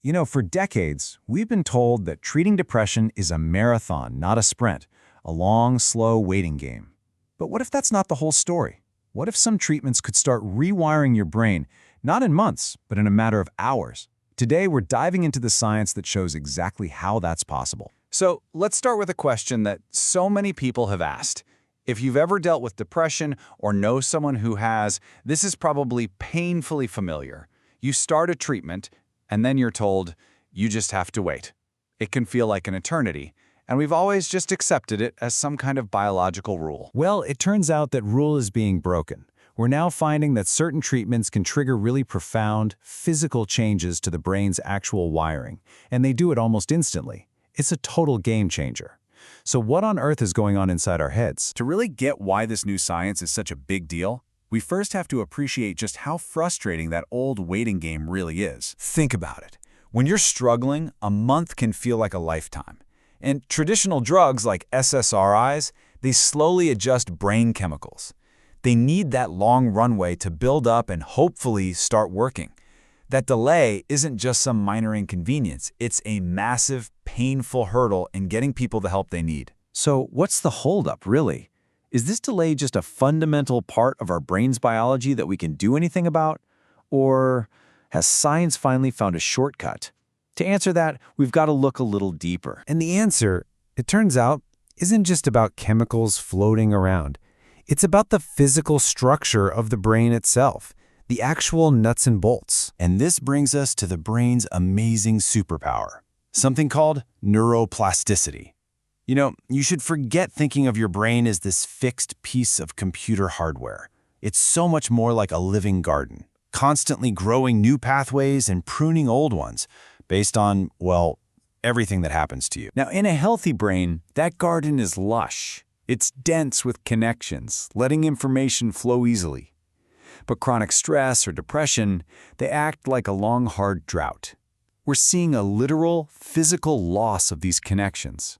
For decades, we've been told that treating depression is a marathon, not a sprint, a long, slow waiting game. But what if that's not the whole story? What if some treatments could start rewiring your brain, not in months, but in a matter of hours? Today, we're diving into the science that shows exactly how that's possible. So let's start with a question that so many people have asked. If you've ever dealt with depression or know someone who has, this is probably painfully familiar. You start a treatment, and then you're told, you just have to wait. It can feel like an eternity, and we've always just accepted it as some kind of biological rule. Well, it turns out that rule is being broken. We're now finding that certain treatments can trigger really profound, physical changes to the brain's actual wiring, and they do it almost instantly. It's a total game changer. So what on earth is going on inside our heads? To really get why this new science is such a big deal, we first have to appreciate just how frustrating that old waiting game really is. Think about it. When you're struggling, a month can feel like a lifetime. And traditional drugs like SSRIs, they slowly adjust brain chemicals. They need that long runway to build up and hopefully start working. That delay isn't just some minor inconvenience, it's a massive, painful hurdle in getting people the help they need. So what's the holdup, really? Is this delay just a fundamental part of our brain's biology that we can do anything about? Or has science finally found a shortcut? To answer that, we've got to look a little deeper. And the answer, it turns out, isn't just about chemicals floating around. It's about the physical structure of the brain itself, the actual nuts and bolts. And this brings us to the brain's amazing superpower, something called neuroplasticity. You should forget thinking of your brain as this fixed piece of computer hardware. It's so much more like a living garden, constantly growing new pathways and pruning old ones based on, well, everything that happens to you. Now, in a healthy brain, that garden is lush. It's dense with connections, letting information flow easily. But chronic stress or depression, they act like a long, hard drought. We're seeing a literal, physical loss of these connections.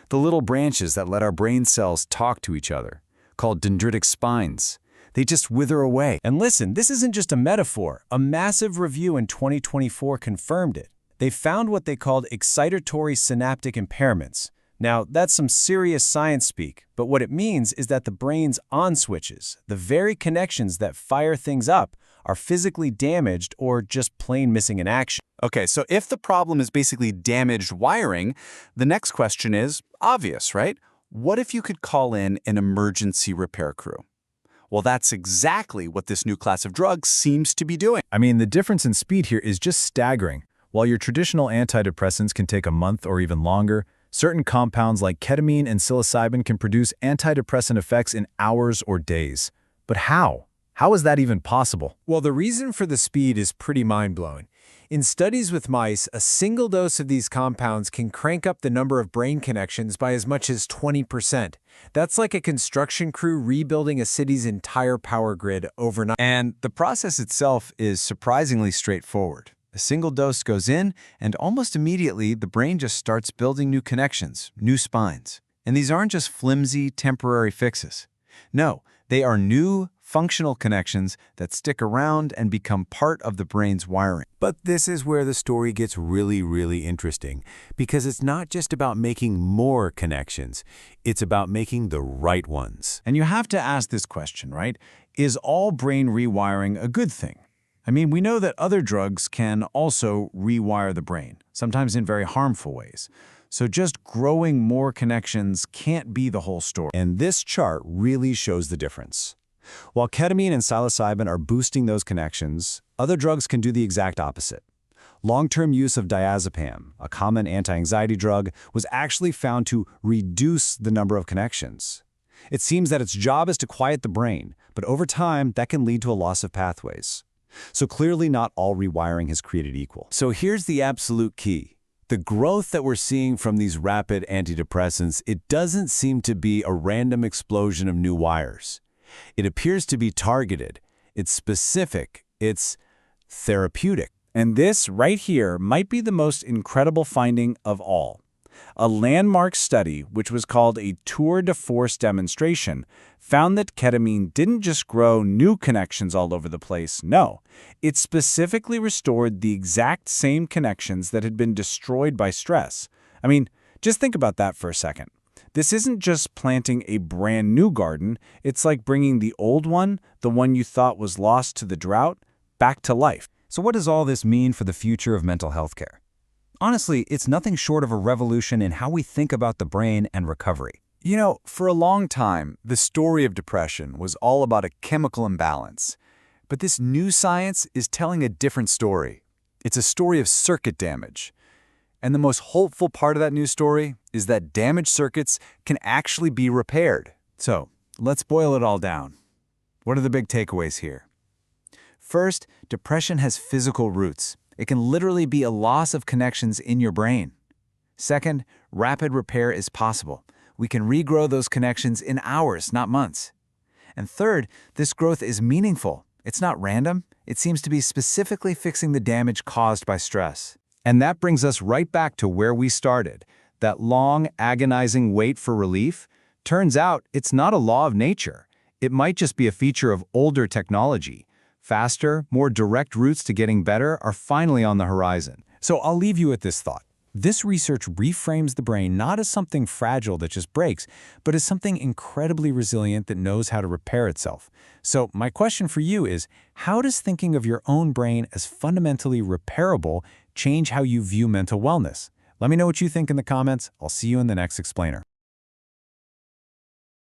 The little branches that let our brain cells talk to each other, called dendritic spines, they just wither away. And listen, this isn't just a metaphor. A massive review in 2024 confirmed it. They found what they called excitatory synaptic impairments. Now, that's some serious science speak, but what it means is that the brain's on switches, the very connections that fire things up, are physically damaged or just plain missing in action. Okay, so if the problem is basically damaged wiring, the next question is obvious, right? What if you could call in an emergency repair crew? Well, that's exactly what this new class of drugs seems to be doing. I mean, the difference in speed here is just staggering. While your traditional antidepressants can take a month or even longer, certain compounds like ketamine and psilocybin can produce antidepressant effects in hours or days. But how? How is that even possible? Well, the reason for the speed is pretty mind-blowing. In studies with mice, a single dose of these compounds can crank up the number of brain connections by as much as 20%. That's like a construction crew rebuilding a city's entire power grid overnight. And the process itself is surprisingly straightforward. A single dose goes in, and almost immediately, the brain just starts building new connections, new spines. And these aren't just flimsy, temporary fixes. No, they are new, functional connections that stick around and become part of the brain's wiring. But this is where the story gets really, really interesting, because it's not just about making more connections. It's about making the right ones. And you have to ask this question, right? Is all brain rewiring a good thing? I mean, we know that other drugs can also rewire the brain, sometimes in very harmful ways. So just growing more connections can't be the whole story. And this chart really shows the difference. While ketamine and psilocybin are boosting those connections, other drugs can do the exact opposite. Long-term use of diazepam, a common anti-anxiety drug, was actually found to reduce the number of connections. It seems that its job is to quiet the brain, but over time, that can lead to a loss of pathways. So clearly not all rewiring is created equal. So here's the absolute key. The growth that we're seeing from these rapid antidepressants, it doesn't seem to be a random explosion of new wires. It appears to be targeted. It's specific. It's therapeutic. And this right here might be the most incredible finding of all. A landmark study, which was called a tour de force demonstration, found that ketamine didn't just grow new connections all over the place. No, it specifically restored the exact same connections that had been destroyed by stress. I mean, just think about that for a second. This isn't just planting a brand new garden, it's like bringing the old one, the one you thought was lost to the drought, back to life. So what does all this mean for the future of mental health care? Honestly, it's nothing short of a revolution in how we think about the brain and recovery. You know, for a long time, the story of depression was all about a chemical imbalance. But this new science is telling a different story. It's a story of circuit damage. And the most hopeful part of that new story is that damaged circuits can actually be repaired. So, let's boil it all down. What are the big takeaways here? First, depression has physical roots. It can literally be a loss of connections in your brain. Second, rapid repair is possible. We can regrow those connections in hours, not months. And third, this growth is meaningful. It's not random. It seems to be specifically fixing the damage caused by stress. And that brings us right back to where we started. That long, agonizing wait for relief. Turns out it's not a law of nature. It might just be a feature of older technology. Faster, more direct routes to getting better are finally on the horizon. So I'll leave you with this thought. This research reframes the brain not as something fragile that just breaks, but as something incredibly resilient that knows how to repair itself. So my question for you is, how does thinking of your own brain as fundamentally repairable change how you view mental wellness? Let me know what you think in the comments. I'll see you in the next explainer.